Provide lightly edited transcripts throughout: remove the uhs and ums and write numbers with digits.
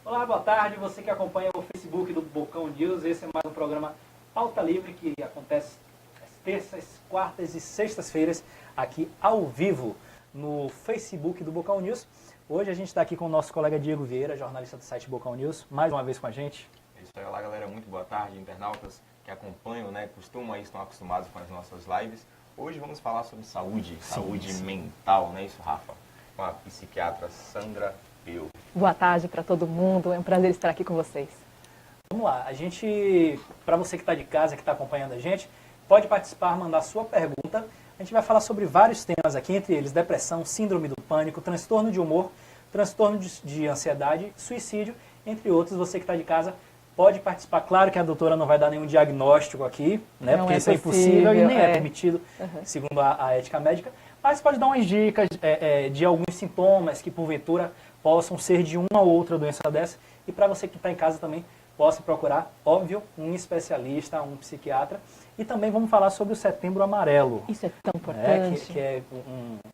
Olá, boa tarde, você que acompanha o Facebook do Bocão News. Esse é mais um programa Pauta Livre que acontece às terças, quartas e sextas-feiras aqui ao vivo no Facebook do Bocão News. Hoje a gente está aqui com o nosso colega Diego Vieira, jornalista do site Bocão News, mais uma vez com a gente. É isso aí, olá galera, muito boa tarde, internautas que acompanham, estão acostumados com as nossas lives. Hoje vamos falar sobre saúde mental, não é isso, Rafa? Com a psiquiatra Sandra Peu. Boa tarde para todo mundo, é um prazer estar aqui com vocês. Vamos lá, para você que está de casa, que está acompanhando a gente, pode participar, mandar sua pergunta. A gente vai falar sobre vários temas aqui, entre eles depressão, síndrome do pânico, transtorno de humor, transtorno de ansiedade, suicídio, entre outros. Você que está de casa pode participar. Claro que a doutora não vai dar nenhum diagnóstico aqui, né? Porque isso é impossível e nem é permitido, segundo a ética médica. Mas pode dar umas dicas de alguns sintomas que, porventura, possam ser de uma ou outra doença dessa. E para você que está em casa também, possa procurar, óbvio, um especialista, um psiquiatra. E também vamos falar sobre o Setembro Amarelo. Isso é tão importante. Que é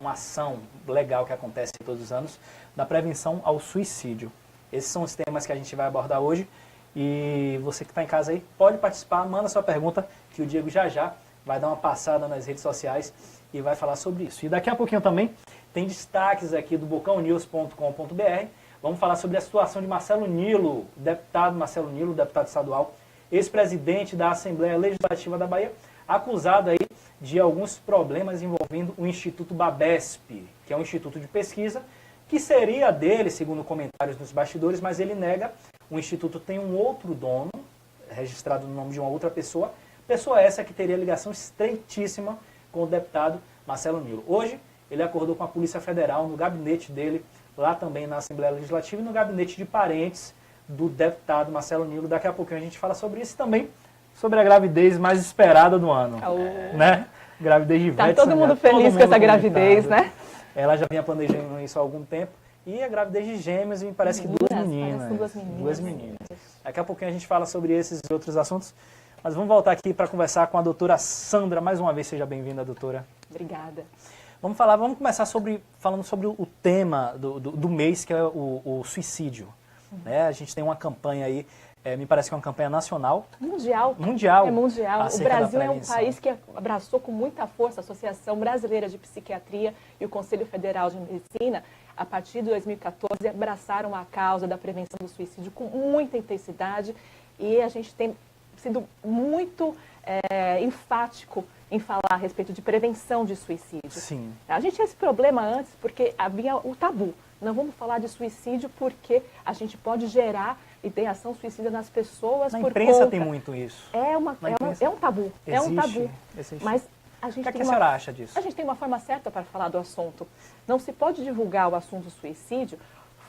uma ação legal que acontece todos os anos da prevenção ao suicídio. Esses são os temas que a gente vai abordar hoje. E você que está em casa aí, pode participar, manda sua pergunta, que o Diego já vai dar uma passada nas redes sociais e vai falar sobre isso. E daqui a pouquinho também tem destaques aqui do bocãonews.com.br. Vamos falar sobre a situação de Marcelo Nilo, deputado Marcelo Nilo, deputado estadual, ex-presidente da Assembleia Legislativa da Bahia, acusado aí de alguns problemas envolvendo o Instituto Babesp, que é um instituto de pesquisa, que seria dele, segundo comentários nos bastidores, mas ele nega. O instituto tem um outro dono, registrado no nome de uma outra pessoa essa que teria ligação estreitíssima com o deputado Marcelo Nilo. Hoje, ele acordou com a Polícia Federal no gabinete dele, lá também na Assembleia Legislativa, e no gabinete de parentes do deputado Marcelo Nilo. Daqui a pouquinho a gente fala sobre isso e também sobre a gravidez mais esperada do ano. Né? Gravidez de Ivete. Tá todo mundo feliz com essa gravidez, né? Ela já vinha planejando isso há algum tempo. E a gravidez de gêmeos, e parece que duas meninas. Daqui a pouquinho a gente fala sobre esses e outros assuntos. Mas vamos voltar aqui para conversar com a doutora Sandra. Mais uma vez, seja bem-vinda, doutora. Obrigada. Vamos começar falando sobre o tema do mês, que é o suicídio. Né? A gente tem uma campanha aí, me parece que é uma campanha nacional. Mundial. É mundial. O Brasil é um país que abraçou com muita força a Associação Brasileira de Psiquiatria e o Conselho Federal de Medicina. A partir de 2014, abraçaram a causa da prevenção do suicídio com muita intensidade. E a gente tem sido muito enfático em falar a respeito de prevenção de suicídio. Sim. A gente tinha esse problema antes porque havia o tabu. Não vamos falar de suicídio porque a gente pode gerar ideação suicida nas pessoas. Na imprensa tem muito isso. É um tabu. É um tabu. Existe. Mas a gente o que a senhora acha disso? A gente tem uma forma certa para falar do assunto. Não se pode divulgar o assunto suicídio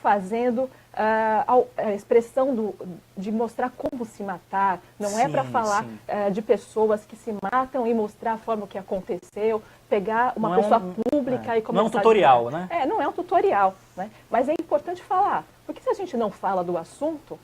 fazendo a expressão de mostrar como se matar. Não é para falar de pessoas que se matam e mostrar a forma que aconteceu, pegar uma pessoa pública e começar... Não é um tutorial, né? Não é um tutorial, né? Mas é importante falar, porque se a gente não fala do assunto,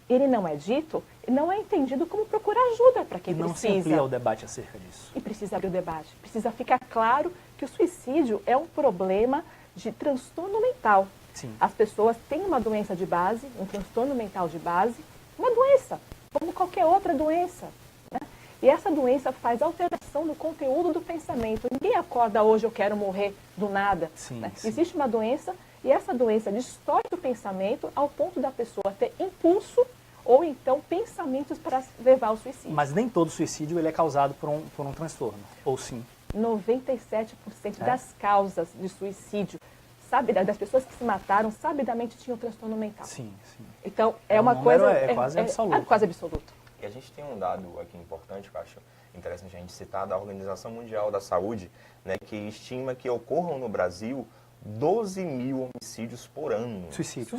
ele não é dito, não é entendido como procurar ajuda para quem precisa. E não se amplia o debate acerca disso. E precisa abrir o debate. Precisa ficar claro que o suicídio é um problema de transtorno mental. Sim. As pessoas têm uma doença de base, um transtorno mental de base, uma doença, como qualquer outra doença. Né? E essa doença faz alteração no conteúdo do pensamento. Ninguém acorda hoje, eu quero morrer do nada. Sim, né? sim. Existe uma doença e essa doença distorce o pensamento ao ponto da pessoa ter impulso ou então pensamentos para levar ao suicídio. Mas nem todo suicídio ele é causado por um transtorno, ou sim? 97% das causas de suicídio, das pessoas que se mataram, sabidamente tinham transtorno mental. Sim. Então, é uma coisa... É quase absoluto. É quase absoluto. E a gente tem um dado aqui importante, que eu acho interessante a gente citar, da Organização Mundial da Saúde, né, que estima que ocorram no Brasil 12 mil homicídios por ano. Suicídios.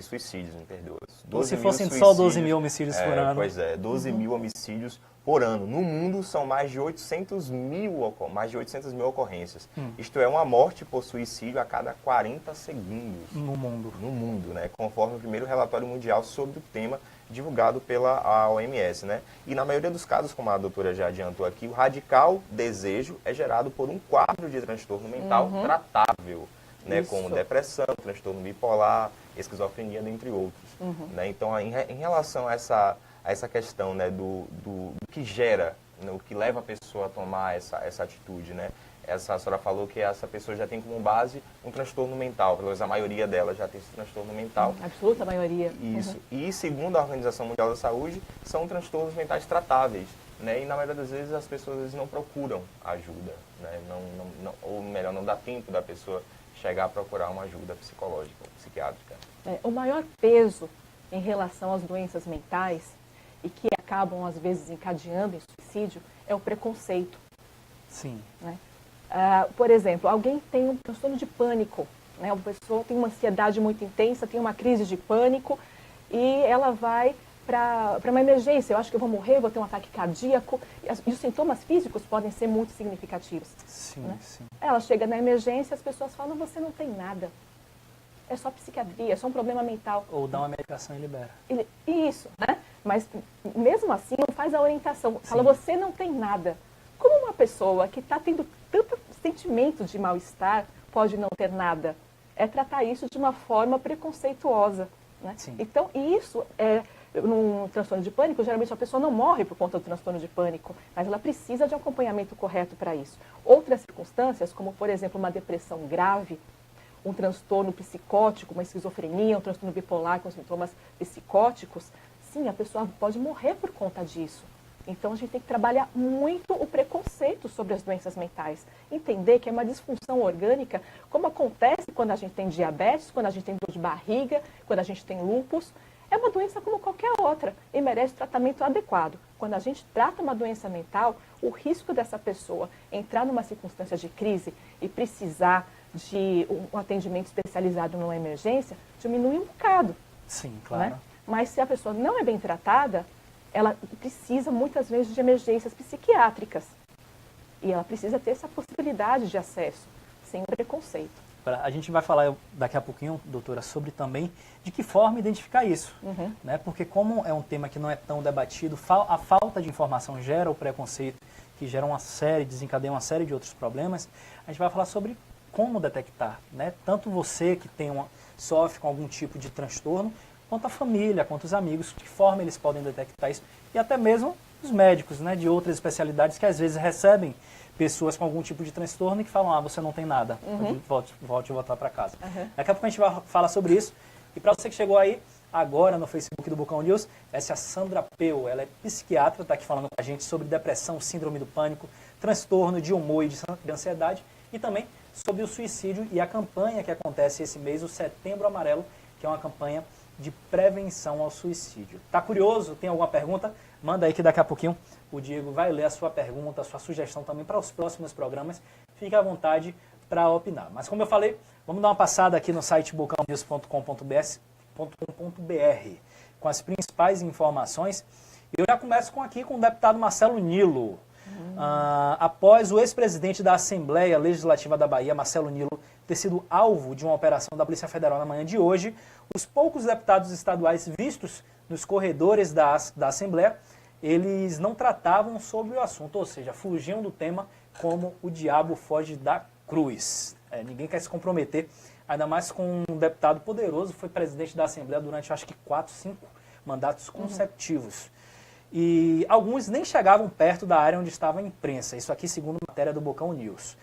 Suicídios, me perdoa. Se fossem só 12 mil homicídios por ano. Pois é, 12 mil homicídios por ano. No mundo, são mais de 800 mil ocorrências. Isto é, uma morte por suicídio a cada 40 segundos. No mundo. No mundo, né? Conforme o primeiro relatório mundial sobre o tema divulgado pela OMS, né? E na maioria dos casos, como a doutora já adiantou aqui, o radical desejo é gerado por um quadro de transtorno mental tratável. né, Isso. como depressão, transtorno bipolar, esquizofrenia, dentre outros. Né? Então, em relação a essa questão, né, do que gera, né, o que leva a pessoa a tomar essa atitude, né? A senhora falou que essa pessoa já tem como base um transtorno mental, pelo menos a maioria delas já tem esse transtorno mental. A absoluta maioria. Isso. E segundo a Organização Mundial da Saúde, são transtornos mentais tratáveis, né? E na maioria das vezes as pessoas às vezes não procuram ajuda, né? Ou melhor, não dá tempo da pessoa chegar a procurar uma ajuda psicológica ou psiquiátrica. O maior peso em relação às doenças mentais e que acabam às vezes encadeando em suicídio é o preconceito. Sim. Né? Por exemplo, alguém tem um transtorno de pânico, né? Uma pessoa tem uma ansiedade muito intensa, tem uma crise de pânico e ela vai para uma emergência. Eu acho que eu vou morrer, vou ter um ataque cardíaco. E os sintomas físicos podem ser muito significativos. Sim, né? sim. Ela chega na emergência, as pessoas falam, você não tem nada. É só psiquiatria, é só um problema mental. Ou dá uma medicação e libera. Isso, né? Mas mesmo assim não faz a orientação. Fala, você não tem nada. Como uma pessoa que está tendo tanto sentimento de mal-estar pode não ter nada? É tratar isso de uma forma preconceituosa. Né? Sim. Então, isso num transtorno de pânico, geralmente a pessoa não morre por conta do transtorno de pânico, mas ela precisa de um acompanhamento correto para isso. Outras circunstâncias, como por exemplo uma depressão grave, um transtorno psicótico, uma esquizofrenia, um transtorno bipolar com sintomas psicóticos, sim, a pessoa pode morrer por conta disso. Então, a gente tem que trabalhar muito o preconceito sobre as doenças mentais. Entender que é uma disfunção orgânica, como acontece quando a gente tem diabetes, quando a gente tem dor de barriga, quando a gente tem lúpus. É uma doença como qualquer outra e merece tratamento adequado. Quando a gente trata uma doença mental, o risco dessa pessoa entrar numa circunstância de crise e precisar de um atendimento especializado numa emergência diminui um bocado. Sim, claro. Né? Mas se a pessoa não é bem tratada, ela precisa muitas vezes de emergências psiquiátricas. E ela precisa ter essa possibilidade de acesso, sem preconceito. A gente vai falar daqui a pouquinho, doutora, sobre também de que forma identificar isso. Né? Porque como é um tema que não é tão debatido, a falta de informação gera o preconceito, que gera desencadeia uma série de outros problemas. A gente vai falar sobre como detectar, né? Tanto você que sofre com algum tipo de transtorno, quanto a família, quanto os amigos, de que forma eles podem detectar isso. E até mesmo os médicos, né, de outras especialidades que às vezes recebem pessoas com algum tipo de transtorno e que falam, você não tem nada, volte voltar para casa. Daqui a pouco a gente vai falar sobre isso. E para você que chegou aí agora no Facebook do Bocão News, essa é a Sandra Peu, ela é psiquiatra, está aqui falando com a gente sobre depressão, síndrome do pânico, transtorno de humor e de ansiedade e também sobre o suicídio e a campanha que acontece esse mês, o Setembro Amarelo, que é uma campanha de prevenção ao suicídio. Tá curioso? Tem alguma pergunta? Manda aí que daqui a pouquinho o Diego vai ler a sua pergunta, a sua sugestão também para os próximos programas. Fique à vontade para opinar. Mas como eu falei, vamos dar uma passada aqui no site bocãonews.com.br com as principais informações. Eu já começo aqui com o deputado Marcelo Nilo. Após o ex-presidente da Assembleia Legislativa da Bahia, Marcelo Nilo, ter sido alvo de uma operação da Polícia Federal na manhã de hoje, os poucos deputados estaduais vistos nos corredores da Assembleia, eles não tratavam sobre o assunto, ou seja, fugiam do tema como o diabo foge da cruz. Ninguém quer se comprometer, ainda mais com um deputado poderoso, foi presidente da Assembleia durante, acho que 4, 5 mandatos consecutivos. E alguns nem chegavam perto da área onde estava a imprensa, isso aqui segundo matéria do Bocão News.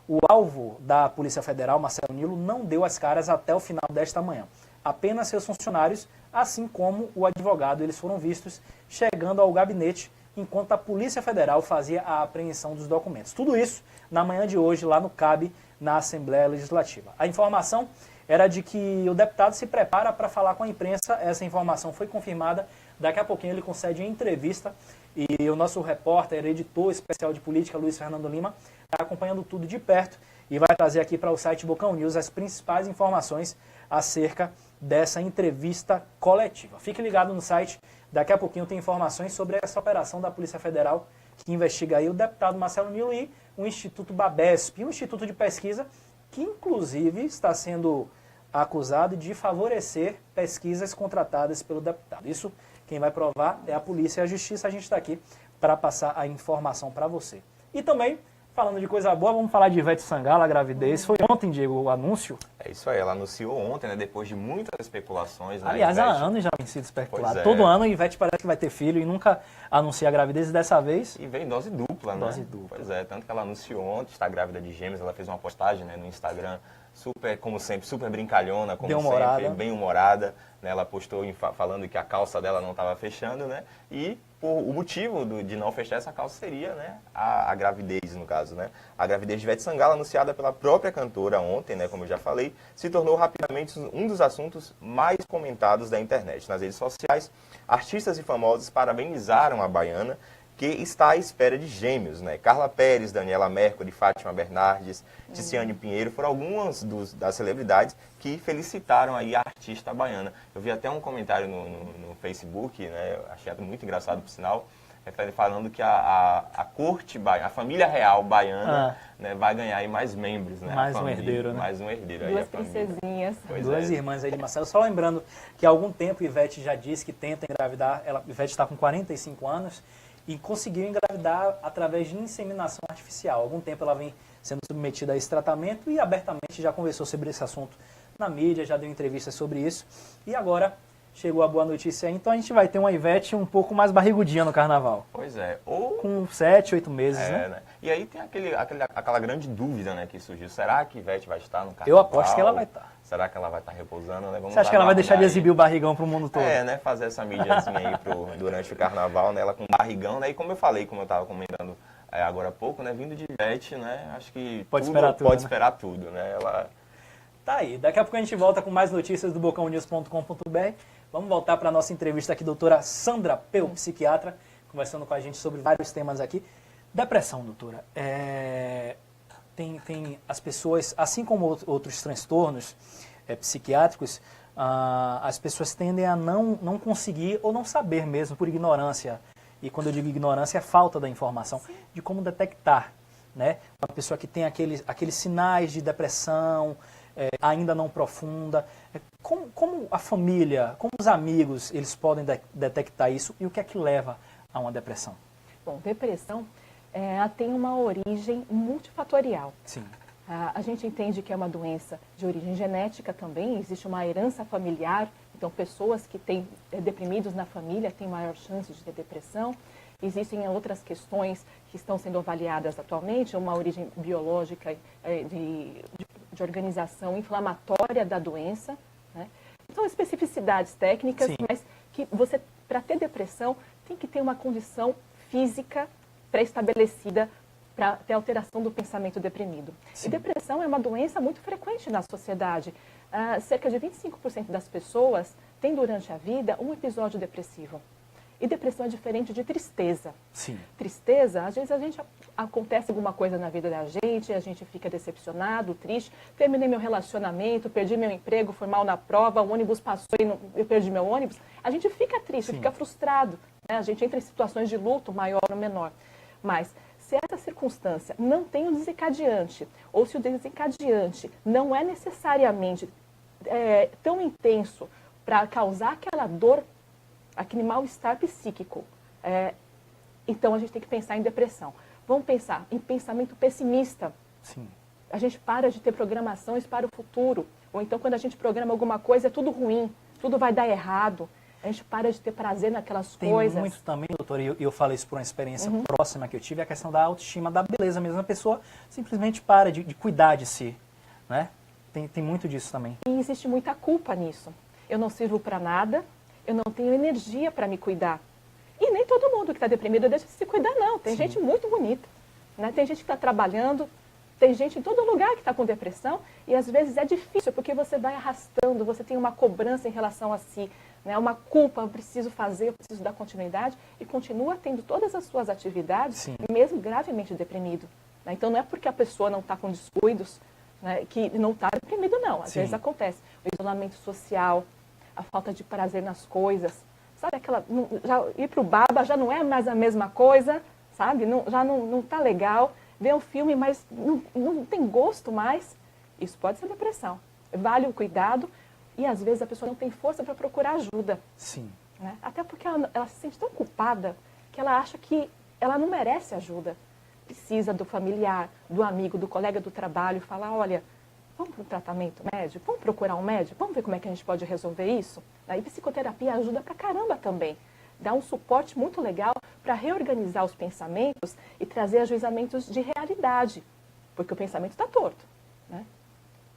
O alvo da Polícia Federal, Marcelo Nilo, não deu as caras até o final desta manhã. Apenas seus funcionários, assim como o advogado, eles foram vistos chegando ao gabinete enquanto a Polícia Federal fazia a apreensão dos documentos. Tudo isso na manhã de hoje, lá no CAB, na Assembleia Legislativa. A informação era de que o deputado se prepara para falar com a imprensa. Essa informação foi confirmada. Daqui a pouquinho ele concede uma entrevista e o nosso repórter, editor especial de política, Luiz Fernando Lima, está acompanhando tudo de perto e vai trazer aqui para o site Bocão News as principais informações acerca dessa entrevista coletiva. Fique ligado no site, daqui a pouquinho tem informações sobre essa operação da Polícia Federal que investiga aí o deputado Marcelo Nilo e o Instituto Babesp, um instituto de pesquisa que inclusive está sendo acusado de favorecer pesquisas contratadas pelo deputado. Isso quem vai provar é a polícia e a justiça. A gente está aqui para passar a informação para você. E também Falando de coisa boa, vamos falar de Ivete Sangalo, a gravidez. Foi ontem, Diego, o anúncio. É isso aí, ela anunciou ontem, né, depois de muitas especulações. Né, Aliás, há Ivete... anos já vem sido especulado. É. Todo ano a Ivete parece que vai ter filho e nunca anuncia a gravidez. E dessa vez... E vem dose dupla, né? Dose dupla. Pois é, tanto que ela anunciou ontem, está grávida de gêmeos, ela fez uma postagem, né, no Instagram, super, como sempre, super brincalhona, como sempre, bem humorada. Né, ela postou falando que a calça dela não estava fechando, né? E o motivo de não fechar essa calça seria, né, a gravidez, no caso, né? A gravidez de Ivete Sangalo, anunciada pela própria cantora ontem, né, como eu já falei, se tornou rapidamente um dos assuntos mais comentados da internet. Nas redes sociais, artistas e famosos parabenizaram a baiana, que está à espera de gêmeos, né? Carla Perez, Daniela Mercury, Fátima Bernardes, Tiziane Pinheiro, foram algumas das celebridades que felicitaram aí a artista baiana. Eu vi até um comentário no Facebook, né? Achei muito engraçado, por sinal, falando que a corte baiana, a família real baiana, né, vai ganhar aí mais membros, né? Mais um herdeiro, né? Mais um herdeiro. Duas aí, princesinhas. Duas irmãs aí de Marcelo. Só lembrando que há algum tempo Ivete já disse que tenta engravidar. Ivete está com 45 anos. E conseguiu engravidar através de inseminação artificial. Há algum tempo ela vem sendo submetida a esse tratamento e abertamente já conversou sobre esse assunto na mídia, já deu entrevistas sobre isso. E agora chegou a boa notícia aí, então a gente vai ter uma Ivete um pouco mais barrigudinha no carnaval. Pois é. Ou... Com 7, 8 meses, né? E aí tem aquela grande dúvida, né, que surgiu. Será que Ivete vai estar no carnaval? Eu aposto que ela vai estar. Será que ela vai estar repousando? Né? Você acha que ela vai deixar de exibir o barrigão para o mundo todo? É, né? Fazer essa mídiazinha aí durante o carnaval, né? Ela com barrigão, né? E como eu falei, como eu estava comentando agora há pouco, né? Vindo de Ivete, né? Acho que pode esperar tudo, né? Ela... Tá aí. Daqui a pouco a gente volta com mais notícias do bocãonews.com.br. Vamos voltar para a nossa entrevista aqui, doutora Sandra Peu, psiquiatra, conversando com a gente sobre vários temas aqui. Depressão, doutora. Tem as pessoas, assim como outros transtornos psiquiátricos, as pessoas tendem a não conseguir ou não saber mesmo, por ignorância. E quando eu digo ignorância, é falta da informação de como detectar, né? Uma pessoa que tem aqueles sinais de depressão, ainda não profunda. Como a família, como os amigos, eles podem detectar isso e o que é que leva a uma depressão? Bom, depressão ela tem uma origem multifatorial. Sim. A gente entende que é uma doença de origem genética também, existe uma herança familiar, então pessoas que têm deprimidos na família têm maior chance de ter depressão. Existem outras questões que estão sendo avaliadas atualmente, uma origem biológica de organização inflamatória da doença, né? Então, especificidades técnicas, mas que você, para ter depressão, tem que ter uma condição física pré-estabelecida para ter alteração do pensamento deprimido. Sim. E depressão é uma doença muito frequente na sociedade. Cerca de 25% das pessoas têm durante a vida um episódio depressivo. E depressão é diferente de tristeza. Sim. Tristeza, às vezes acontece alguma coisa na vida da gente, a gente fica decepcionado, triste, terminei meu relacionamento, perdi meu emprego, fui mal na prova, o ônibus passou e eu perdi meu ônibus. A gente fica triste, fica frustrado, né? A gente entra em situações de luto maior ou menor. Mas se essa circunstância não tem um desencadeante, ou se o desencadeante não é necessariamente tão intenso para causar aquela dor, aquele mal-estar psíquico, então a gente tem que pensar em depressão. Vamos pensar em pensamento pessimista. Sim. A gente para de ter programações para o futuro. Ou então, quando a gente programa alguma coisa, é tudo ruim, tudo vai dar errado. A gente para de ter prazer naquelas coisas. Tem muito também, doutor, e eu falei isso por uma experiência próxima que eu tive, a questão da autoestima, da beleza mesmo. A pessoa simplesmente para de cuidar de si, né? Tem muito disso também. E existe muita culpa nisso. Eu não sirvo para nada, eu não tenho energia para me cuidar. E nem todo mundo que está deprimido deixa de se cuidar, não. Tem gente muito bonita, né? Tem gente que está trabalhando, tem gente em todo lugar que está com depressão e às vezes é difícil porque você vai arrastando, você tem uma cobrança em relação a si, né? Uma culpa, eu preciso fazer, eu preciso dar continuidade e continua tendo todas as suas atividades, mesmo gravemente deprimido, né? Então não é porque a pessoa não está com descuidos, né, que não está deprimido, não. Às vezes acontece. O isolamento social, a falta de prazer nas coisas, sabe? Ir para o baba já não é mais a mesma coisa, sabe? Já não está legal. Ver um filme, mas não tem gosto mais. Isso pode ser depressão. Vale o cuidado e às vezes a pessoa não tem força para procurar ajuda. Sim. Né? Até porque ela se sente tão culpada que ela acha que ela não merece ajuda. precisa do familiar, do amigo, do colega do trabalho, falar, olha, vamos para um tratamento médico, vamos procurar um médico, vamos ver como é que a gente pode resolver isso? Aí psicoterapia ajuda pra caramba também. Dá um suporte muito legal para reorganizar os pensamentos e trazer ajuizamentos de realidade, porque o pensamento está torto, né?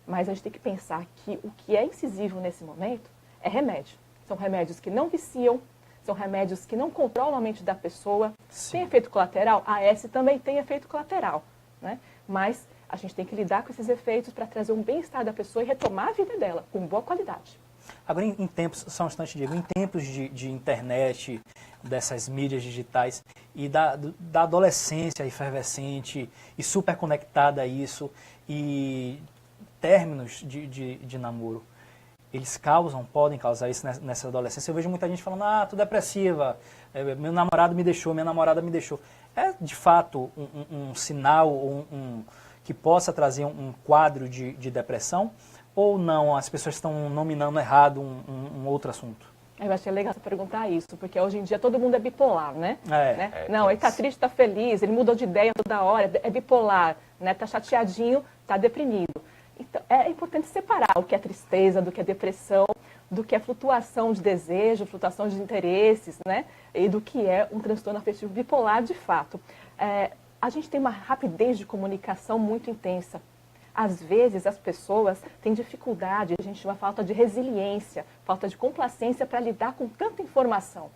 Mas a gente tem que pensar que o que é incisivo nesse momento é remédio. São remédios que não viciam, são remédios que não controlam a mente da pessoa. Sim. Tem efeito colateral? A AS também tem efeito colateral, né? Mas a gente tem que lidar com esses efeitos para trazer um bem-estar da pessoa e retomar a vida dela com boa qualidade. Agora, em tempos, só um instante, Diego, em tempos de internet, dessas mídias digitais e da adolescência efervescente e super conectada a isso, e términos de namoro, eles podem causar isso nessa adolescência. Eu vejo muita gente falando, tô depressiva, meu namorado me deixou, minha namorada me deixou. É, de fato, um sinal que possa trazer um quadro de depressão? Ou não, as pessoas estão nominando errado um outro assunto? Eu achei legal você perguntar isso, porque hoje em dia todo mundo é bipolar, né? Não, ele está triste, está feliz, ele mudou de ideia toda hora, é bipolar, né? Está chateadinho, está deprimido. Então, é importante separar o que é tristeza, do que é depressão, do que é flutuação de desejo, flutuação de interesses, né? E do que é um transtorno afetivo bipolar de fato. A gente tem uma rapidez de comunicação muito intensa. Às vezes as pessoas têm dificuldade, a gente chama falta de resiliência, falta de complacência para lidar com tanta informação.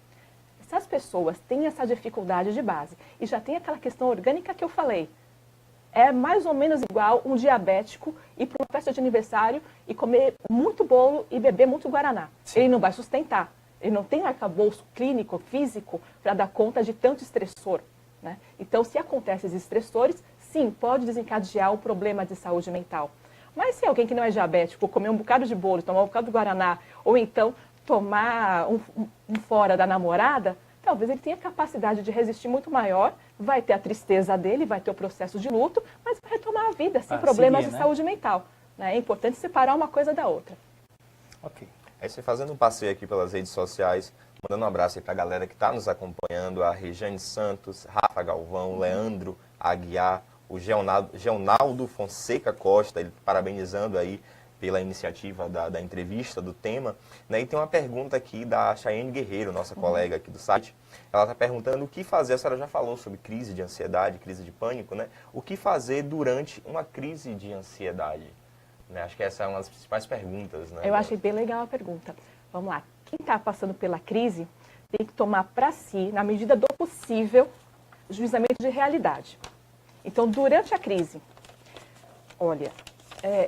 Se as pessoas têm essa dificuldade de base e já tem aquela questão orgânica que eu falei, é mais ou menos igual um diabético ir para uma festa de aniversário e comer muito bolo e beber muito guaraná. Sim. Ele não vai sustentar, ele não tem arcabouço clínico, físico, para dar conta de tanto estressor, né? Então, se acontecem esses estressores, sim, pode desencadear um problema de saúde mental. Mas se alguém que não é diabético comer um bocado de bolo, tomar um bocado de guaraná, ou então tomar um fora da namorada, talvez ele tenha capacidade de resistir muito maior, vai ter a tristeza dele, vai ter o processo de luto, mas vai retomar a vida sem problemas de saúde mental, né? É importante separar uma coisa da outra. Ok. Aí você fazendo um passeio aqui pelas redes sociais, mandando um abraço aí para a galera que está nos acompanhando, a Rejane Santos, Rafa Galvão, Leandro Aguiar, o Geonaldo Fonseca Costa, ele parabenizando aí pela iniciativa da entrevista, do tema, né? E tem uma pergunta aqui da Chayane Guerreiro, nossa colega aqui do site. Ela está perguntando o que fazer, a senhora já falou sobre crise de ansiedade, crise de pânico, né? O que fazer durante uma crise de ansiedade? Né? Acho que essa é uma das principais perguntas, né? Eu achei bem legal a pergunta. Vamos lá. Quem está passando pela crise tem que tomar para si, na medida do possível, juizamento de realidade. Então, durante a crise, olha,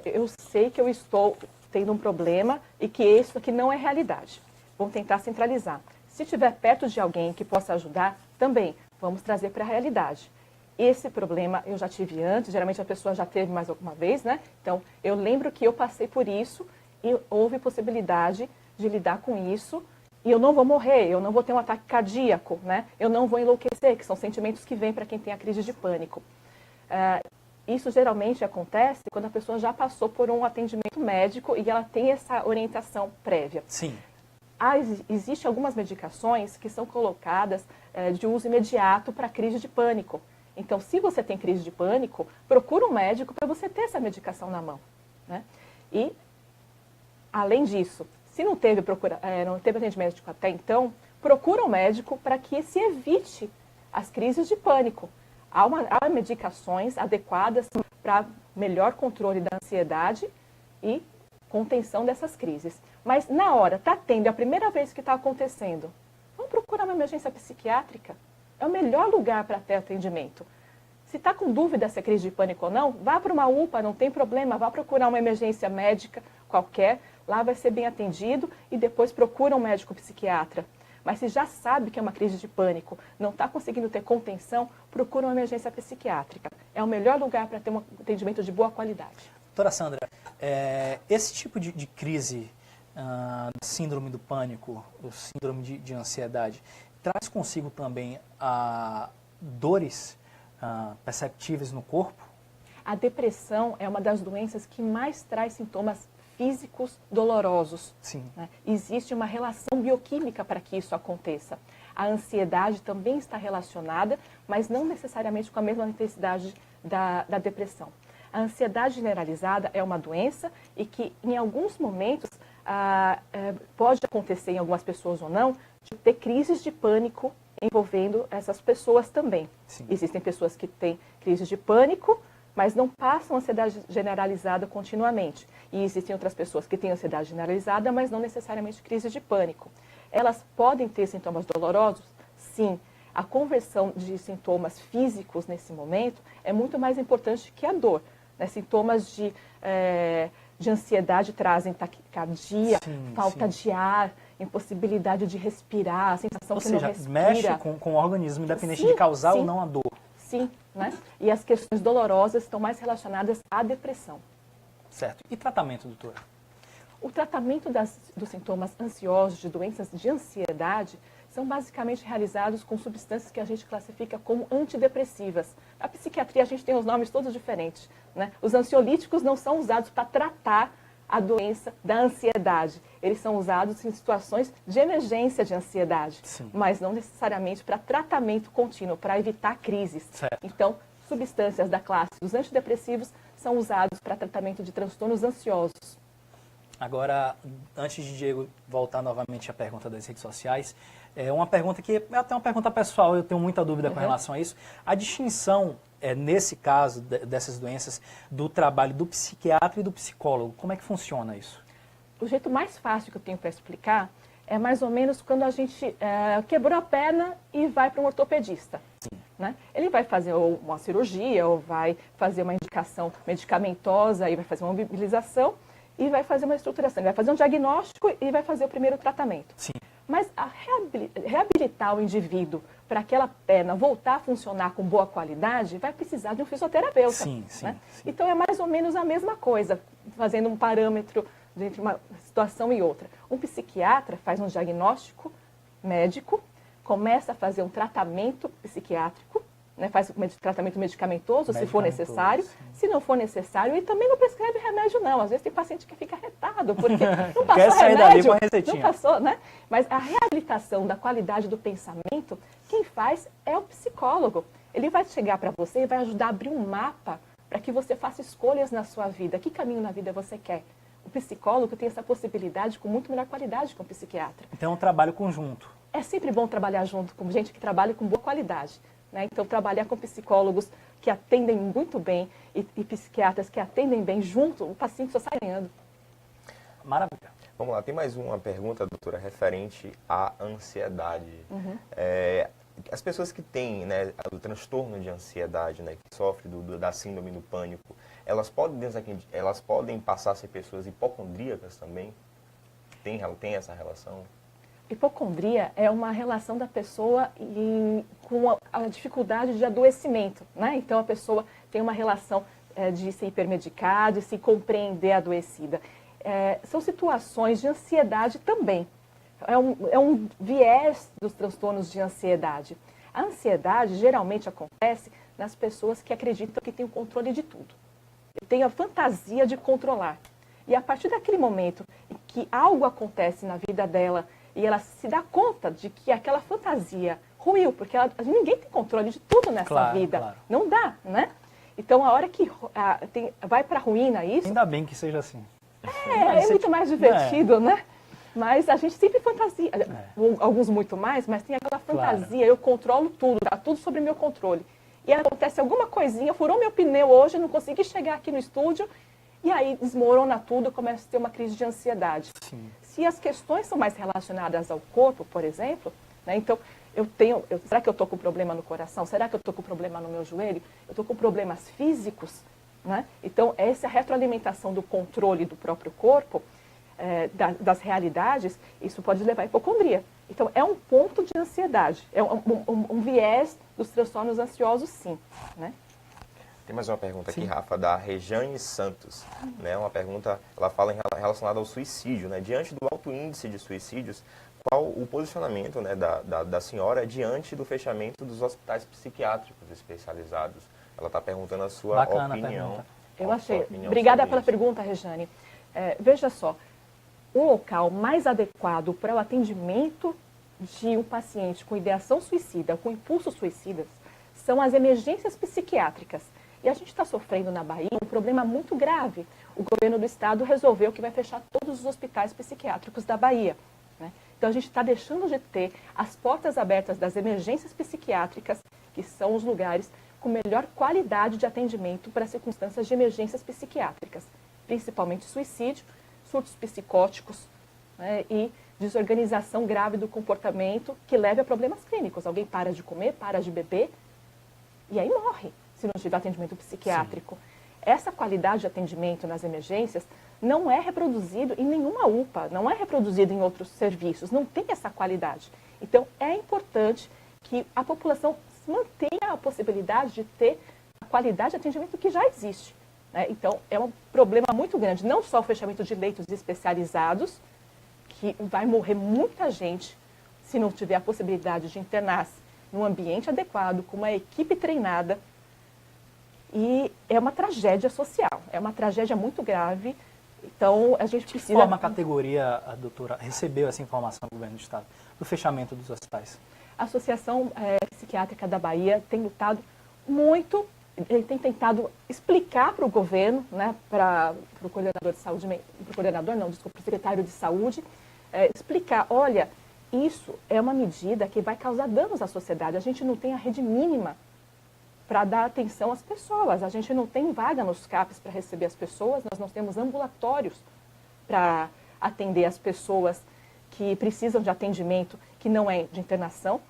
eu sei que eu estou tendo um problema e que isso aqui não é realidade. Vamos tentar centralizar. Se estiver perto de alguém que possa ajudar, também vamos trazer para a realidade. Esse problema eu já tive antes, geralmente a pessoa já teve mais alguma vez, né? Então, eu lembro que eu passei por isso e houve possibilidade de lidar com isso e eu não vou morrer, eu não vou ter um ataque cardíaco, né? Eu não vou enlouquecer, que são sentimentos que vêm para quem tem a crise de pânico. Isso geralmente acontece quando a pessoa já passou por um atendimento médico e ela tem essa orientação prévia. Sim. Existem algumas medicações que são colocadas de uso imediato para crise de pânico. Então, se você tem crise de pânico, procura um médico para você ter essa medicação na mão, né? E, além disso, se não teve atendimento médico até então, procura um médico para que se evite as crises de pânico. Há medicações adequadas para melhor controle da ansiedade e contenção dessas crises. Mas na hora, está tendo, é a primeira vez que está acontecendo, vamos procurar uma emergência psiquiátrica. É o melhor lugar para ter atendimento. Se está com dúvida se é crise de pânico ou não, vá para uma UPA, não tem problema, vá procurar uma emergência médica qualquer, lá vai ser bem atendido e depois procura um médico psiquiatra. Mas se já sabe que é uma crise de pânico, não está conseguindo ter contenção, procura uma emergência psiquiátrica. É o melhor lugar para ter um atendimento de boa qualidade. Doutora Sandra, esse tipo de crise, síndrome do pânico, o síndrome de ansiedade, traz consigo também dores perceptíveis no corpo? A depressão é uma das doenças que mais traz sintomas físicos dolorosos. Sim. Né? Existe uma relação bioquímica para que isso aconteça. A ansiedade também está relacionada, mas não necessariamente com a mesma intensidade da depressão. A ansiedade generalizada é uma doença e que, em alguns momentos, pode acontecer em algumas pessoas ou não, de ter crises de pânico envolvendo essas pessoas também. Sim. Existem pessoas que têm crises de pânico, mas não passam ansiedade generalizada continuamente. E existem outras pessoas que têm ansiedade generalizada, mas não necessariamente crise de pânico. Elas podem ter sintomas dolorosos? Sim. A conversão de sintomas físicos nesse momento é muito mais importante que a dor. Né? Sintomas de ansiedade trazem taquicardia, falta de ar, impossibilidade de respirar, a sensação que não respira. Mexe com o organismo, independente de causar ou não a dor. Sim, né? E as questões dolorosas estão mais relacionadas à depressão. Certo. E tratamento, doutora? O tratamento dos sintomas ansiosos, de doenças de ansiedade, são basicamente realizados com substâncias que a gente classifica como antidepressivas. Na psiquiatria a gente tem os nomes todos diferentes, né? Os ansiolíticos não são usados para tratar a doença da ansiedade. Eles são usados em situações de emergência de ansiedade, mas não necessariamente para tratamento contínuo, para evitar crises. Certo. Então, substâncias da classe dos antidepressivos são usados para tratamento de transtornos ansiosos. Agora, antes de Diego voltar novamente à pergunta das redes sociais, é uma pergunta que é até uma pergunta pessoal, eu tenho muita dúvida com relação a isso. A distinção, nesse caso, dessas doenças, do trabalho do psiquiatra e do psicólogo, como é que funciona isso? O jeito mais fácil que eu tenho para explicar é mais ou menos quando a gente quebrou a perna e vai para um ortopedista. Né? Ele vai fazer uma cirurgia, ou vai fazer uma indicação medicamentosa, e vai fazer uma mobilização, e vai fazer uma estruturação. Ele vai fazer um diagnóstico e vai fazer o primeiro tratamento. Sim. Mas reabilitar o indivíduo para aquela perna voltar a funcionar com boa qualidade, vai precisar de um fisioterapeuta. Sim. Então é mais ou menos a mesma coisa, fazendo um parâmetro entre uma situação e outra. Um psiquiatra faz um diagnóstico médico, começa a fazer um tratamento psiquiátrico, né, faz um tratamento medicamentoso, se for necessário. Se não for necessário, ele também não prescreve remédio, não. Às vezes tem paciente que fica retado, porque não passou quer sair remédio, dali com a receitinha. não passou, né? Mas a reabilitação da qualidade do pensamento, quem faz é o psicólogo. Ele vai chegar para você e vai ajudar a abrir um mapa para que você faça escolhas na sua vida. Que caminho na vida você quer? O psicólogo tem essa possibilidade com muito melhor qualidade que o psiquiatra. Então é um trabalho conjunto. É sempre bom trabalhar junto com gente que trabalha com boa qualidade. Né? Então, trabalhar com psicólogos que atendem muito bem e psiquiatras que atendem bem junto, o paciente só sai ganhando. Maravilha. Vamos lá, tem mais uma pergunta, doutora, referente à ansiedade. As pessoas que têm, né, o transtorno de ansiedade, né, que sofrem da síndrome do pânico, elas podem passar a ser pessoas hipocondríacas também? Tem essa relação? Hipocondria é uma relação da pessoa com a dificuldade de adoecimento, né? Então, a pessoa tem uma relação de se hipermedicar, de se compreender adoecida. São situações de ansiedade também. É um viés dos transtornos de ansiedade. A ansiedade geralmente acontece nas pessoas que acreditam que têm o controle de tudo. Tem a fantasia de controlar. E a partir daquele momento em que algo acontece na vida dela, e ela se dá conta de que aquela fantasia ruiu, porque ninguém tem controle de tudo nessa vida. Claro. Não dá, né? Então, a hora que vai para a ruína isso... Ainda bem que seja assim. É muito mais divertido, né? Mas a gente sempre fantasia. Alguns muito mais, mas tem aquela fantasia. Eu controlo tudo, tá tudo sob meu controle. E acontece alguma coisinha, furou meu pneu hoje, não consegui chegar aqui no estúdio, e aí desmorona tudo, começa a ter uma crise de ansiedade. Sim. Se as questões são mais relacionadas ao corpo, por exemplo, né, então será que eu estou com problema no coração? Será que eu estou com problema no meu joelho? Eu estou com problemas físicos? Né? Então, essa retroalimentação do controle do próprio corpo, das realidades, isso pode levar à hipocondria. Então, é um ponto de ansiedade, é um viés dos transtornos ansiosos, sim. Né? Tem mais uma pergunta aqui, Rafa, da Rejane Santos. Né? Uma pergunta, ela fala relacionada ao suicídio. Né? Diante do alto índice de suicídios, qual o posicionamento, né, da senhora diante do fechamento dos hospitais psiquiátricos especializados? Ela está perguntando a sua opinião. Eu achei. Obrigada pela pergunta, Rejane. Veja só, o local mais adequado para o atendimento de um paciente com ideação suicida, com impulsos suicidas, são as emergências psiquiátricas. E a gente está sofrendo na Bahia um problema muito grave. O governo do estado resolveu que vai fechar todos os hospitais psiquiátricos da Bahia, né? Então a gente está deixando de ter as portas abertas das emergências psiquiátricas, que são os lugares com melhor qualidade de atendimento para circunstâncias de emergências psiquiátricas, principalmente suicídio, surtos psicóticos, né, e desorganização grave do comportamento que leve a problemas clínicos. Alguém para de comer, para de beber e aí morre se não tiver atendimento psiquiátrico. Sim. Essa qualidade de atendimento nas emergências não é reproduzido em nenhuma UPA, não é reproduzido em outros serviços, não tem essa qualidade. Então, é importante que a população mantenha a possibilidade de ter a qualidade de atendimento que já existe, né? Então, é um problema muito grande, não só o fechamento de leitos especializados, que vai morrer muita gente se não tiver a possibilidade de internar-se num ambiente adequado, com uma equipe treinada. E é uma tragédia social, é uma tragédia muito grave. Então, a gente precisa... De que forma a categoria, a doutora, recebeu essa informação do governo do estado, do fechamento dos hospitais? A Associação Psiquiátrica da Bahia tem lutado muito, tem tentado explicar para o governo, né, para o coordenador de saúde, para o secretário de saúde, explicar, olha, isso é uma medida que vai causar danos à sociedade. A gente não tem a rede mínima para dar atenção às pessoas. A gente não tem vaga nos CAPs para receber as pessoas, nós não temos ambulatórios para atender as pessoas que precisam de atendimento que não é de internação.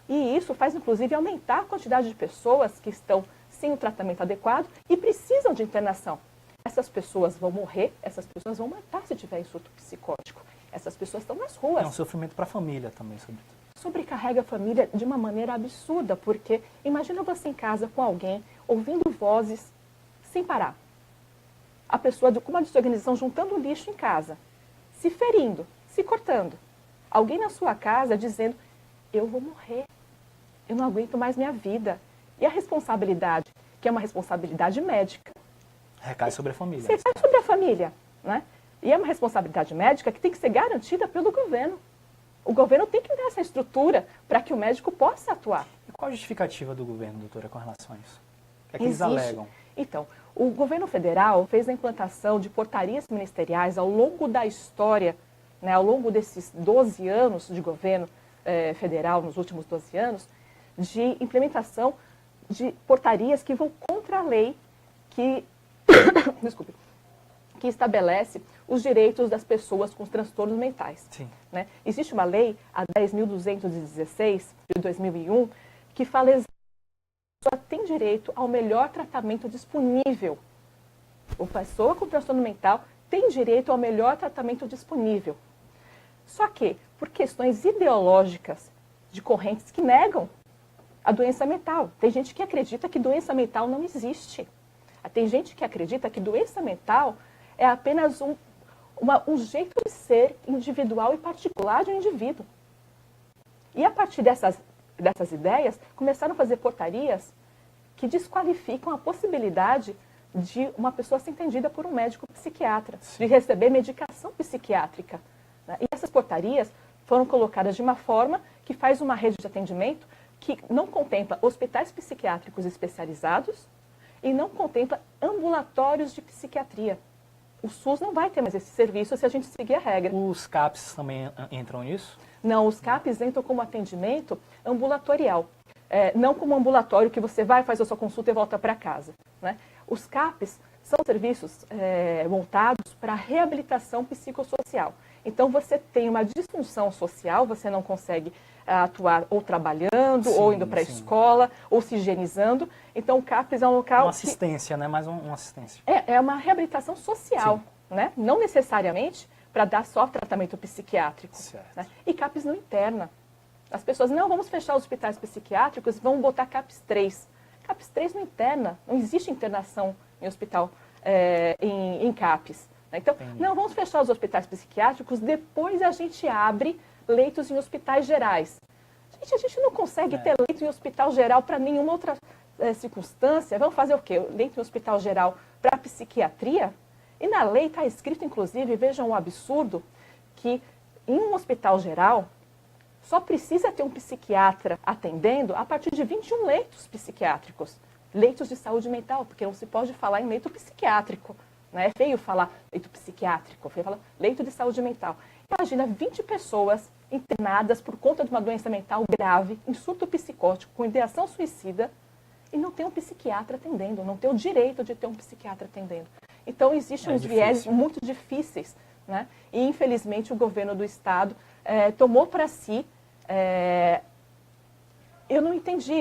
E isso faz, inclusive, aumentar a quantidade de pessoas que estão sem o tratamento adequado e precisam de internação. Essas pessoas vão morrer, essas pessoas vão matar se tiver surto psicótico. Essas pessoas estão nas ruas. É um sofrimento para a família também, sobretudo. Sobrecarrega a família de uma maneira absurda, porque imagina você em casa com alguém, ouvindo vozes sem parar. A pessoa com uma desorganização juntando lixo em casa, se ferindo, se cortando. Alguém na sua casa dizendo, eu vou morrer, eu não aguento mais minha vida. E a responsabilidade, que é uma responsabilidade médica. Recai sobre a família. Recai sobre a família, né? E é uma responsabilidade médica que tem que ser garantida pelo governo. O governo tem que dar essa estrutura para que o médico possa atuar. E qual a justificativa do governo, doutora, com relação a isso? O que é que eles alegam? Então, o governo federal fez a implantação de portarias ministeriais ao longo da história, né, ao longo desses 12 anos de governo federal, nos últimos 12 anos, de implementação de portarias que vão contra a lei que, desculpe, que estabelece os direitos das pessoas com transtornos mentais. Sim. Né? Existe uma lei, a 10.216, de 2001, que fala exatamente que a pessoa tem direito ao melhor tratamento disponível. A pessoa com transtorno mental tem direito ao melhor tratamento disponível. Só que, por questões ideológicas de correntes que negam a doença mental. Tem gente que acredita que doença mental não existe. Tem gente que acredita que doença mental é apenas um jeito de ser individual e particular de um indivíduo. E a partir dessas ideias, começaram a fazer portarias que desqualificam a possibilidade de uma pessoa ser entendida por um médico psiquiatra, de receber medicação psiquiátrica. Né? E essas portarias foram colocadas de uma forma que faz uma rede de atendimento que não contempla hospitais psiquiátricos especializados e não contempla ambulatórios de psiquiatria. O SUS não vai ter mais esse serviço se a gente seguir a regra. Os CAPs também entram nisso? Não, os CAPs entram como atendimento ambulatorial. Não como ambulatório que você vai, faz a sua consulta e volta para casa. Né? Os CAPs são serviços montados para reabilitação psicossocial. Então, você tem uma disfunção social, você não consegue atuar ou trabalhando, ou indo para a escola, ou se higienizando. Então, o CAPS é um local... Uma assistência, né? Mais uma assistência. É uma reabilitação social, né? Não necessariamente para dar só tratamento psiquiátrico. Né? E CAPS não interna. As pessoas, não, vamos fechar os hospitais psiquiátricos e vamos botar CAPS 3. CAPS 3 não interna, não existe internação em hospital, em CAPS. Então, não, vamos fechar os hospitais psiquiátricos, depois a gente abre leitos em hospitais gerais. Gente, a gente não consegue ter leito em hospital geral para nenhuma outra circunstância. Vamos fazer o quê? Leito em hospital geral para psiquiatria? E na lei está escrito, inclusive, vejam o absurdo, que em um hospital geral só precisa ter um psiquiatra atendendo a partir de 21 leitos psiquiátricos. Leitos de saúde mental, porque não se pode falar em leito psiquiátrico. Né? É feio falar leito psiquiátrico, é feio falar leito de saúde mental. Imagina 20 pessoas internadas por conta de uma doença mental grave, em surto psicótico, com ideação suicida, e não tem um psiquiatra atendendo, não tem o direito de ter um psiquiatra atendendo. Então, existem uns viés muito difíceis, né? E, infelizmente, o governo do Estado tomou para si... eu não entendi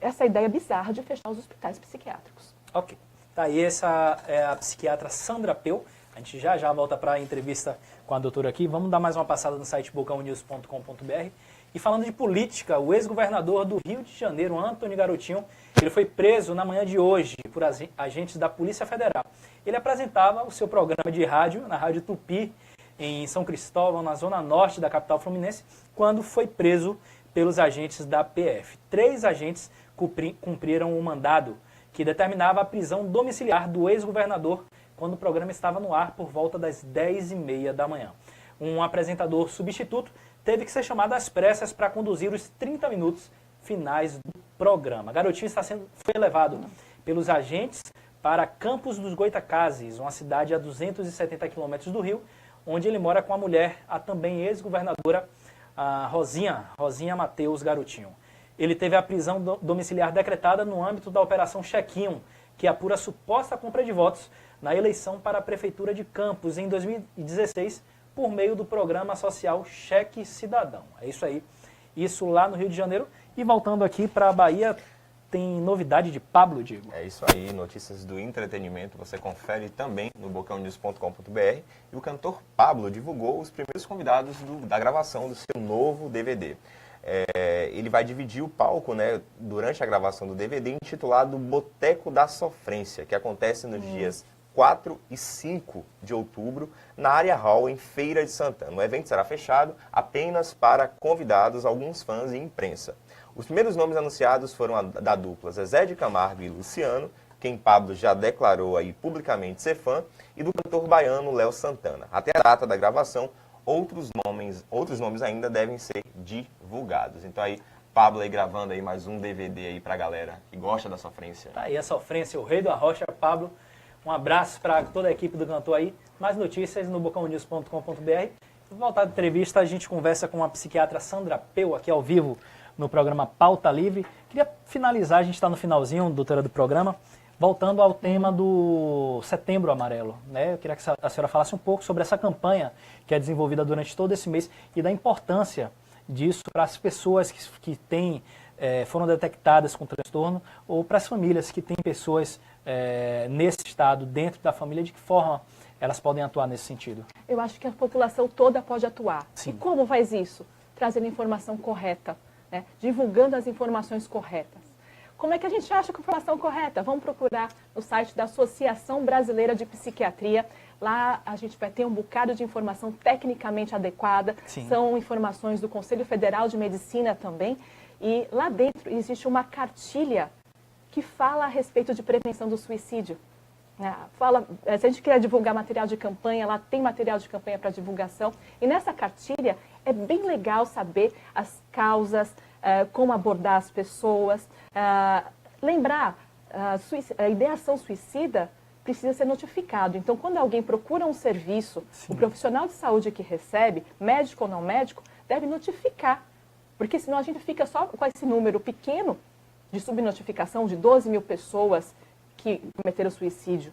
essa ideia bizarra de fechar os hospitais psiquiátricos. Ok. Tá aí, essa é a psiquiatra Sandra Peu. A gente já volta para a entrevista com a doutora aqui. Vamos dar mais uma passada no site bocãonews.com.br. E falando de política, o ex-governador do Rio de Janeiro, Antony Garotinho, ele foi preso na manhã de hoje por agentes da Polícia Federal. Ele apresentava o seu programa de rádio na Rádio Tupi, em São Cristóvão, na zona norte da capital fluminense, quando foi preso pelos agentes da PF. 3 agentes cumpriram o mandado que determinava a prisão domiciliar do ex-governador quando o programa estava no ar por volta das 10h30 da manhã. Um apresentador substituto teve que ser chamado às pressas para conduzir os 30 minutos finais do programa. Garotinho foi levado pelos agentes para Campos dos Goitacazes, uma cidade a 270 quilômetros do Rio, onde ele mora com a mulher, a também ex-governadora Rosinha Mateus Garotinho. Ele teve a prisão domiciliar decretada no âmbito da Operação Chequinho, que apura a suposta compra de votos na eleição para a Prefeitura de Campos em 2016, por meio do programa social Cheque Cidadão. É isso aí. Isso lá no Rio de Janeiro. E voltando aqui para a Bahia, tem novidade de Pablo, Diego. É isso aí, notícias do entretenimento, você confere também no bocãonews.com.br. E o cantor Pablo divulgou os primeiros convidados da gravação do seu novo DVD. Ele vai dividir o palco, né, durante a gravação do DVD, intitulado Boteco da Sofrência, que acontece nos dias 4 e 5 de outubro, na área hall, em Feira de Santana. O evento será fechado apenas para convidados, alguns fãs e imprensa. Os primeiros nomes anunciados foram da dupla Zezé de Camargo e Luciano, quem Pablo já declarou aí publicamente ser fã, e do cantor baiano Léo Santana. Até a data da gravação, outros nomes ainda devem ser divulgados. Então aí, Pablo aí gravando aí mais um DVD aí pra galera que gosta da sofrência. Tá aí a sofrência, o rei da rocha, Pablo. Um abraço para toda a equipe do cantor aí. Mais notícias no bocãonews.com.br. Voltar da entrevista, a gente conversa com a psiquiatra Sandra Peu, aqui ao vivo no programa Pauta Livre. Queria finalizar, a gente está no finalzinho, doutora, do programa, voltando ao tema do Setembro Amarelo. Né? Eu queria que a senhora falasse um pouco sobre essa campanha que é desenvolvida durante todo esse mês e da importância disso para as pessoas que foram detectadas com transtorno ou para as famílias que têm pessoas nesse estado, dentro da família, de que forma elas podem atuar nesse sentido? Eu acho que a população toda pode atuar. Sim. E como faz isso? Trazendo informação correta, né? Divulgando as informações corretas. Como é que a gente acha que a informação correta? Vamos procurar no site da Associação Brasileira de Psiquiatria. Lá a gente vai ter um bocado de informação tecnicamente adequada. Sim. São informações do Conselho Federal de Medicina também. E lá dentro existe uma cartilha que fala a respeito de prevenção do suicídio. Se a gente quer divulgar material de campanha, lá tem material de campanha para divulgação. E nessa cartilha é bem legal saber as causas, como abordar as pessoas. Lembrar, a ideação suicida precisa ser notificado. Então, quando alguém procura um serviço, Sim. o profissional de saúde que recebe, médico ou não médico, deve notificar. Porque senão a gente fica só com esse número pequeno de subnotificação de 12 mil pessoas que cometeram suicídio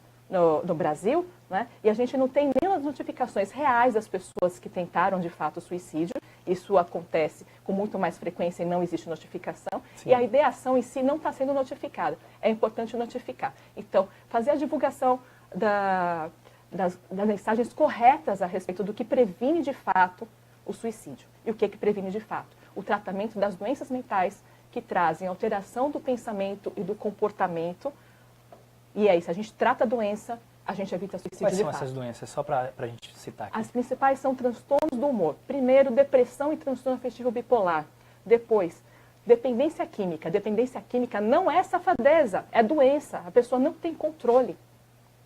no Brasil, né? E a gente não tem nem as notificações reais das pessoas que tentaram de fato o suicídio. Isso acontece com muito mais frequência e não existe notificação. Sim. E a ideação em si não está sendo notificada. É importante notificar. Então, fazer a divulgação das mensagens corretas a respeito do que previne de fato o suicídio. E o que previne de fato? O tratamento das doenças mentais que trazem alteração do pensamento e do comportamento. E é isso, a gente trata a doença, a gente evita suicídio de fato. Quais são essas doenças? Só para a gente citar aqui. As principais são transtornos do humor. Primeiro, depressão e transtorno afetivo bipolar. Depois, dependência química. Dependência química não é safadeza, é doença. A pessoa não tem controle.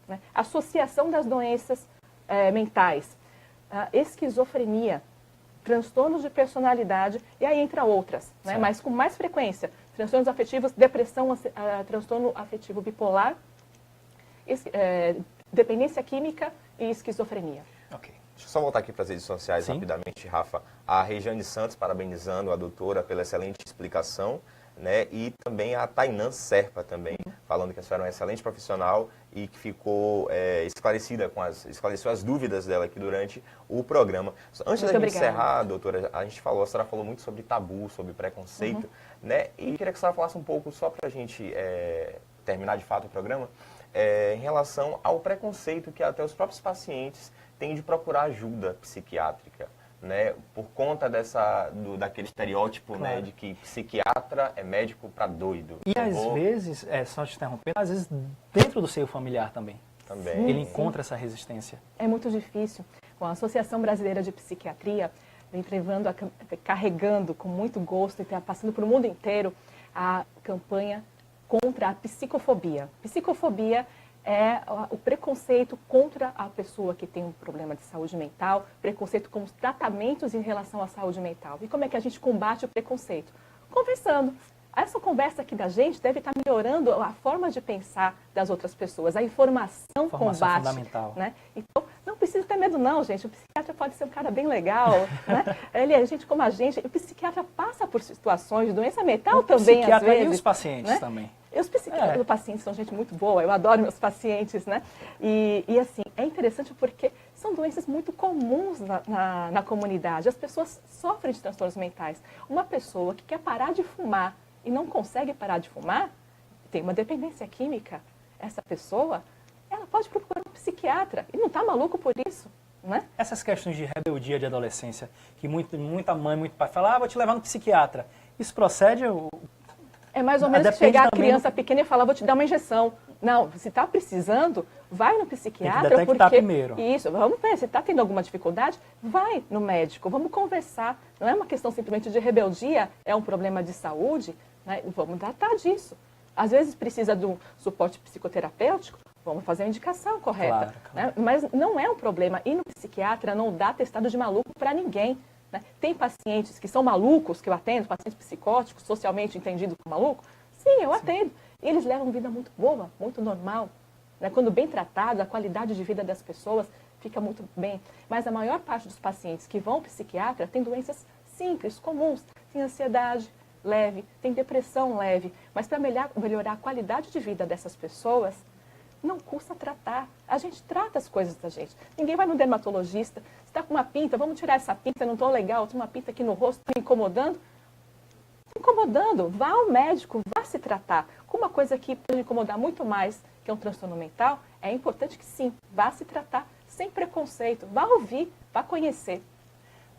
né? Associação das doenças mentais, esquizofrenia, transtornos de personalidade, e aí entra outras, né? Mas com mais frequência. Transtornos afetivos, depressão, transtorno afetivo bipolar, dependência química e esquizofrenia. Ok. Deixa eu só voltar aqui para as redes sociais rapidamente, Rafa. A Regiane Santos parabenizando a doutora pela excelente explicação, né? E também a Tainã Serpa também, falando que a senhora é uma excelente profissional e que ficou esclareceu as dúvidas dela aqui durante o programa. Antes da gente encerrar, doutora, a senhora falou muito sobre tabu, sobre preconceito, né? E queria que a senhora falasse um pouco, só para a gente terminar de fato o programa, em relação ao preconceito que até os próprios pacientes têm de procurar ajuda psiquiátrica, né, por conta daquele estereótipo, claro, né, de que psiquiatra é médico para doido. E às vezes, só te interrompendo, às vezes dentro do seio familiar também. Ele encontra essa resistência. É muito difícil. Bom, a Associação Brasileira de Psiquiatria vem carregando com muito gosto e passando para o mundo inteiro a campanha contra a psicofobia. Psicofobia é o preconceito contra a pessoa que tem um problema de saúde mental, preconceito com os tratamentos em relação à saúde mental. E como é que a gente combate o preconceito? Conversando. Essa conversa aqui da gente deve estar melhorando a forma de pensar das outras pessoas. A informação combate. Fundamental. Né? Então, não precisa ter medo não, gente. O psiquiatra pode ser um cara bem legal, né? Ele é gente como a gente. O psiquiatra passa por situações de doença mental também, às vezes. E os pacientes, né, também. E os psiquiatras, os pacientes são gente muito boa, eu adoro meus pacientes, né? E assim, é interessante porque são doenças muito comuns na comunidade. As pessoas sofrem de transtornos mentais. Uma pessoa que quer parar de fumar e não consegue parar de fumar, tem uma dependência química. Essa pessoa, ela pode procurar um psiquiatra e não está maluco por isso, né? Essas questões de rebeldia de adolescência, que muita mãe, muito pai fala, vou te levar no psiquiatra. Isso procede? É mais ou menos chegar a criança pequena e falar, vou te dar uma injeção. Não, se está precisando, vai no psiquiatra. Tem que detectar primeiro. Isso, vamos ver, se está tendo alguma dificuldade, vai no médico, vamos conversar. Não é uma questão simplesmente de rebeldia, é um problema de saúde, né? Vamos tratar disso. Às vezes precisa de um suporte psicoterapêutico, vamos fazer a indicação correta. Claro. Né? Mas não é um problema. Ir no psiquiatra não dá atestado de maluco para ninguém. Né? Tem pacientes que são malucos, que eu atendo, pacientes psicóticos, socialmente entendidos como maluco? Sim, eu atendo. E eles levam vida muito boa, muito normal. Né? Quando bem tratado, a qualidade de vida das pessoas fica muito bem. Mas a maior parte dos pacientes que vão ao psiquiatra tem doenças simples, comuns. Tem ansiedade leve, tem depressão leve. Mas para melhorar a qualidade de vida dessas pessoas, não custa tratar. A gente trata as coisas da gente. Ninguém vai no dermatologista. Você está com uma pinta, vamos tirar essa pinta, não estou legal, tem uma pinta aqui no rosto, me incomodando. Incomodando, vá ao médico, vá se tratar. Com uma coisa que pode incomodar muito mais que um transtorno mental, é importante que sim, vá se tratar sem preconceito, vá ouvir, vá conhecer.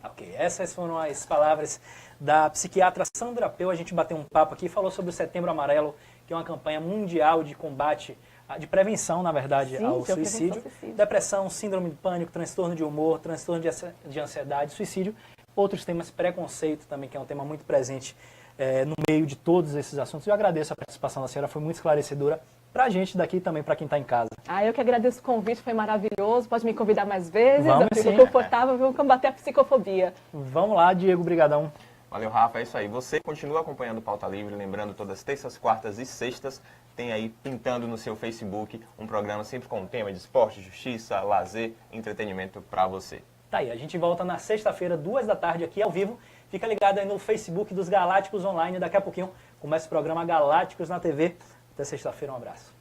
Ok, essas foram as palavras da psiquiatra Sandra Peu. A gente bateu um papo aqui, falou sobre o Setembro Amarelo, que é uma campanha mundial de combate, de prevenção, na verdade, ao suicídio. Depressão, síndrome de pânico, transtorno de humor, transtorno de ansiedade, suicídio. Outros temas, preconceito também, que é um tema muito presente no meio de todos esses assuntos. Eu agradeço a participação da senhora, foi muito esclarecedora para a gente daqui também, para quem está em casa. Eu que agradeço o convite, foi maravilhoso. Pode me convidar mais vezes, vamos, eu fico confortável, vamos combater a psicofobia. Vamos lá, Diego, brigadão. Valeu, Rafa, é isso aí. Você continua acompanhando o Pauta Livre, lembrando, todas terças, quartas e sextas, tem aí pintando no seu Facebook um programa sempre com um tema de esporte, justiça, lazer, entretenimento para você. Tá aí, a gente volta na sexta-feira, 2 da tarde, aqui ao vivo. Fica ligado aí no Facebook dos Galácticos Online. Daqui a pouquinho começa o programa Galácticos na TV. Até sexta-feira, um abraço.